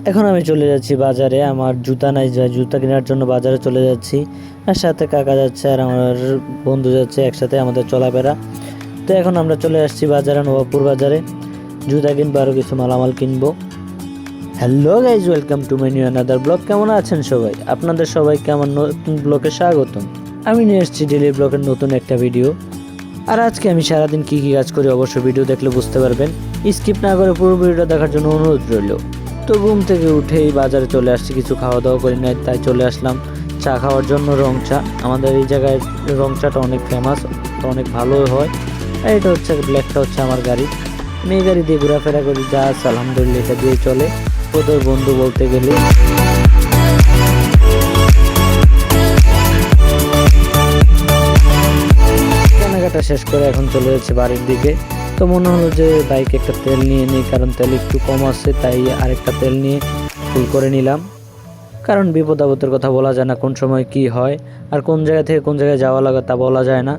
এখন আমি চলে যাচ্ছি বাজারে, আমার জুতা নাই, জুতা কেনার জন্য বাজারে চলে যাচ্ছি। আর সাথে কাকা যাচ্ছে আর আমার বন্ধু যাচ্ছে, একসাথে আমাদের চলাফেরা। তো এখন আমরা চলে আসছি বাজারে, নবাবপুর বাজারে জুতা কিনবো, আরও কিছু মালামাল কিনবো। Hello guys, welcome to my new another blog. কেমন আছেন সবাই? আপনাদের সবাইকে আমার নতুন ব্লগে স্বাগতম। আমি নিয়ে এসেছি ডেলি ব্লগের নতুন একটা ভিডিও। আর আজকে আমি সারাদিন কী কাজ করি অবশ্যই ভিডিও দেখলে বুঝতে পারবেন। স্কিপ না করে পুরো ভিডিওটা দেখার জন্য অনুরোধ রইল। তো ঘুম থেকে উঠেই বাজারে চলে আসছি, কিছু খাওয়া দাওয়া করি নাই, তাই চলে আসলাম চা খাওয়ার জন্য। রং চা, আমাদের এই জায়গায় রং চাটা অনেক ফেমাস, অনেক ভালো হয়। আর এটা হচ্ছে ব্ল্যাকটা হচ্ছে আমার গাড়ি, আমি এই গাড়ি দিয়ে ঘোরাফেরা করি, যা আছে আলহামদুলিল্লাহ এটা দিয়ে চলে। ওদের বন্ধু বলতে গেলে কেনাকাটা শেষ করে এখন চলে যাচ্ছে বাড়ির দিকে। তো মনে হলো যে বাইকে একটা তেল নিয়ে নিই, কারণ তেল একটু কম আছে, তাই আরেকটা তেল নিয়ে ফুল করে নিলাম। কারণ বিপদ আপদের কথা বলা যায় না, কোন সময় কি হয় আর কোন জায়গা থেকে কোন জায়গায় যাওয়া লাগে তা বলা যায় না।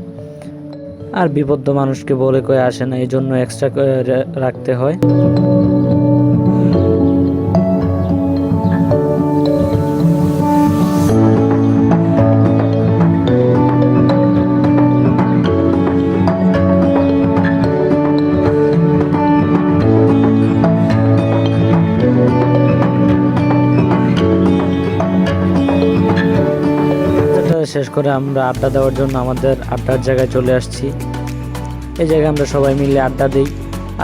আর বিপদ তো মানুষকে বলে কয়ে আসে না, এই জন্য এক্সট্রা রাখতে হয়। শেষ করে আমরা আড্ডা দেওয়ার জন্য আমাদের আড্ডার জায়গায় চলে আসছি। এই জায়গায় আমরা সবাই মিলে আড্ডা দিই।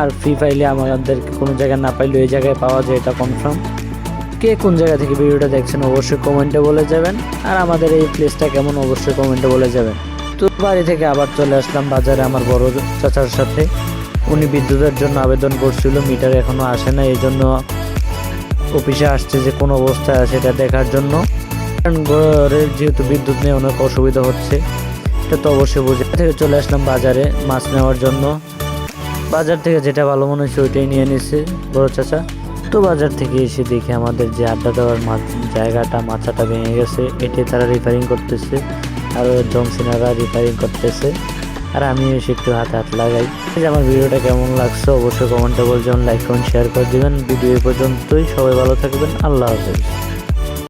আর ফ্রি ফাইলে আমাদের কোনো জায়গায় না পাইলেও এই জায়গায় পাওয়া যায়, এটা কনফার্ম। কে কোন জায়গা থেকে ভিডিওটা দেখছেন অবশ্যই কমেন্টে বলে যাবেন, আর আমাদের এই প্লেসটা কেমন অবশ্যই কমেন্টে বলে যাবেন। তো বাড়ি থেকে আবার চলে আসলাম বাজারে আমার বড় চাচার সাথে। উনি বিদ্যুতের জন্য আবেদন করছিল, মিটার এখনও আসে না, এই জন্য অফিসে আসছে যে কোন অবস্থায় আছে এটা দেখার জন্য। কারণ ঘরে যেহেতু বিদ্যুৎ নেই অনেক অসুবিধা হচ্ছে, এটা তো অবশ্যই বুঝে। থেকে চলে আসলাম বাজারে মাছ নেওয়ার জন্য। বাজার থেকে যেটা ভালো মনে হচ্ছে ওইটাই নিয়ে নিছে বড় চাচা। তো বাজার থেকে এসে দেখি আমাদের যে আড্ডা দেওয়ার জায়গাটা, মাচাটা ভেঙে গেছে, এটি তারা রিপেয়ারিং করতেছে, আর জমসিনারা রিপেয়ারিং করতেছে। আর আমি এসে একটু হাতে হাত লাগাই। আমার ভিডিওটা কেমন লাগছে অবশ্যই কমেন্টে বলছেন, লাইক কমেন্ট শেয়ার করে দিবেন। ভিডিও এই পর্যন্তই, সবাই ভালো থাকবেন, আল্লাহ হাফেজ।